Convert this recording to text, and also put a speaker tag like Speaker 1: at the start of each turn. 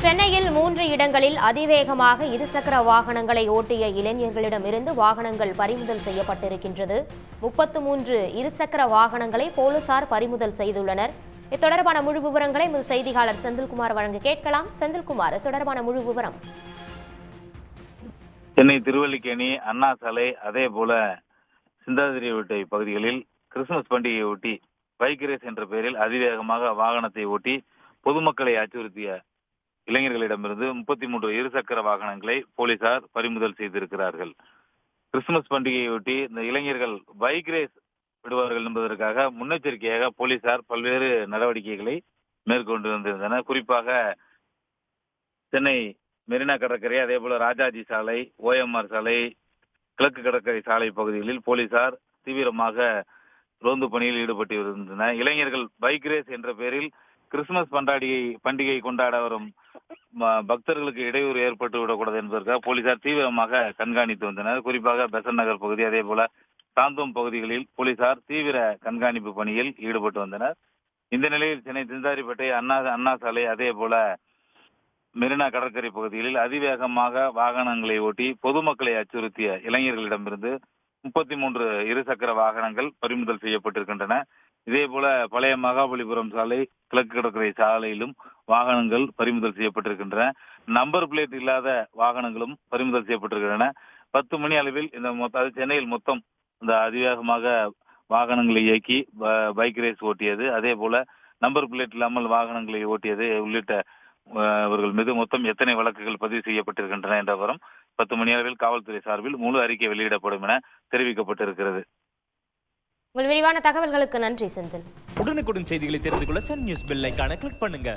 Speaker 1: சென்னையில் 3 இடங்களில் அதிவேகமாக இருசக்கர வாகனங்களை ஓட்டிய இளைஞர்களிடமிருந்து வாகனங்கள் பறிமுதல் செய்யப்பட்டிருக்கின்றது. 33 இருசக்கர வாகனங்களை போலீசார் பறிமுதல் செய்துள்ளனர். இது தொடர்பான முழு விவரங்களை செய்தியாளர் செந்தில்குமார் வழங்க கேட்கலாம். செந்தில்குமார், தொடர்பான முழு விவரம்.
Speaker 2: சென்னை திருவல்லிக்கேணி, அண்ணா சாலை, அதே போல சிந்தாதிரிப்பேட்டை பகுதிகளில் கிறிஸ்துமஸ் பண்டிகையை ஒட்டி பைக் ரேஸ் என்ற பெயரில் அதிவேகமாக வாகனத்தை ஓட்டி பொதுமக்களை அச்சுறுத்திய இளைஞர்களிடமிருந்து 33 இருசக்கர வாகனங்களை போலீசார் பறிமுதல் செய்திருக்கிறார்கள். கிறிஸ்துமஸ் பண்டிகையொட்டி இந்த இளைஞர்கள் பைக் ரேஸ் விடுவார்கள் என்பதற்காக முன்னெச்சரிக்கையாக போலீசார் பல்வேறு நடவடிக்கைகளை மேற்கொண்டு வந்திருந்தனர். குறிப்பாக சென்னை மெரினா கடற்கரை, அதே போல ராஜாஜி சாலை, ஓஎம்ஆர் சாலை, கிழக்கு கடற்கரை சாலை பகுதிகளில் போலீசார் தீவிரமாக ரோந்து பணியில் ஈடுபட்டு இருந்தனர். இளைஞர்கள் பைக் ரேஸ் என்ற பெயரில் கிறிஸ்துமஸ் பண்டிகை கொண்டாட வரும் பக்தர்களுக்கு இடையூறு ஏற்பட்டு விடக்கூடாது என்பதற்காக போலீசார் தீவிரமாக கண்காணித்து வந்தனர். குறிப்பாக பெசன் நகர் பகுதி, அதே போல சாந்தோம் பகுதிகளில் போலீசார் தீவிர கண்காணிப்பு பணியில் ஈடுபட்டு வந்தனர். இந்த நிலையில் சென்னை சிந்தாதிரிப்பேட்டை, அண்ணா சாலை, அதே போல மெரினா கடற்கரை பகுதிகளில் அதிவேகமாக வாகனங்களை ஓட்டி பொதுமக்களை அச்சுறுத்திய இளைஞர்களிடமிருந்து 33 இருசக்கர வாகனங்கள் பறிமுதல் செய்யப்பட்டிருக்கின்றன. இதே போல பழைய மகாபலிபுரம் சாலை, கிழக்கு கடற்கரை சாலையிலும் வாகனங்கள் பறிமுதல் செய்யப்பட்டிருக்கின்றன. நம்பர் பிளேட் இல்லாத வாகனங்களும் பறிமுதல் செய்யப்பட்டிருக்கின்றன. 10 மணி அளவில் சென்னையில் மொத்தம் இந்த அதிவேகமாக வாகனங்களை இயக்கி பைக் ரேஸ் ஓட்டியது, அதே போல நம்பர் பிளேட் இல்லாமல் வாகனங்களை ஓட்டியது உள்ளிட்ட அவர்கள் மீது மொத்தம் எத்தனை வழக்குகள் பதிவு செய்யப்பட்டிருக்கின்றன என்ற விவரம் 10 மணி அளவில் காவல்துறை சார்பில் முழு அறிக்கை வெளியிடப்படும் என தெரிவிக்கப்பட்டிருக்கிறது.
Speaker 1: உங்கள் விரிவான தகவல்களுக்கு நன்றி செந்தில்.
Speaker 3: உடனுக்குடன் செய்திகளை தெரிந்து கொள்ள சன் நியூஸ் பெல் ஐகானை கிளிக் பண்ணுங்க.